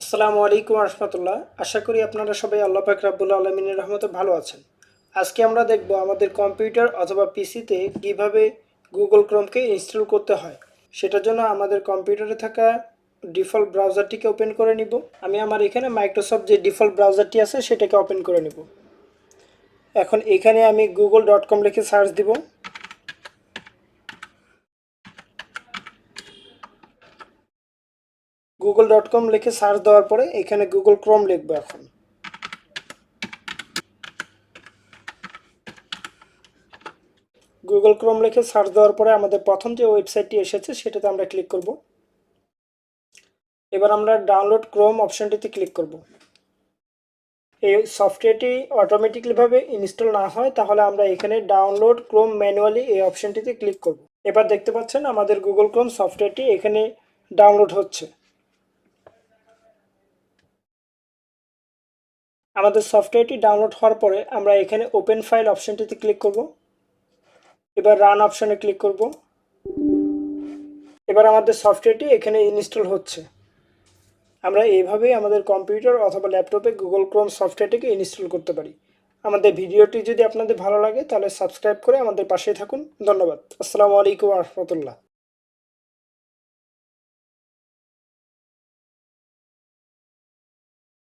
আসসালামু আলাইকুম রহমতুল্লাহ। আশা করি আপনারা সবাই আল্লাহ পাক রাব্বুল আলামিনের রহমতে ভালো আছেন। আজকে আমরা দেখব আমাদের কম্পিউটার অথবা পিসিতে কিভাবে গুগল ক্রোমকে ইনস্টল করতে হয়। সেটার জন্য আমাদের কম্পিউটারে থাকা ডিফল্ট ব্রাউজারটিকে ওপেন করে নিব। আমি আমার এখানে মাইক্রোসফট যে ডিফল্ট ব্রাউজারটি আছে সেটাকে ওপেন করে নিব। এখন এখানে আমি google.com লিখে সার্চ দিব। google.com লিখে সার্চ দেওয়ার পরে এখানে গুগল ক্রোম লিখব। এখন গুগল ক্রোম লিখে সার্চ দেওয়ার পরে আমাদের প্রথম যে ওয়েবসাইটটি এসেছে সেটাতে আমরা ক্লিক করব। এবার আমরা ডাউনলোড ক্রোম অপশনটিতে ক্লিক করব। এই সফটওয়্যারটি অটোমেটিকলিভাবে ইনস্টল না হয় তাহলে আমরা এখানে ডাউনলোড ক্রোম ম্যানুয়ালি এই অপশনটিতে ক্লিক করব। এবার দেখতে পাচ্ছেন আমাদের গুগল ক্রোম সফটওয়্যারটি এখানে ডাউনলোড হচ্ছে। আমাদের সফটওয়্যারটি ডাউনলোড হওয়ার পরে আমরা এখানে ওপেন ফাইল অপশনটিতে ক্লিক করব। এবার রান অপশনে ক্লিক করব। এবার আমাদের সফটওয়্যারটি এখানে ইনস্টল হচ্ছে। আমরা এইভাবেই আমাদের কম্পিউটার অথবা ল্যাপটপে গুগল ক্রোম সফটওয়্যারটিকে ইনস্টল করতে পারি। আমাদের ভিডিওটি যদি আপনাদের ভালো লাগে তাহলে সাবস্ক্রাইব করে আমাদের পাশে থাকুন। ধন্যবাদ। আসসালামু আলাইকুম রহমতুল্লাহ।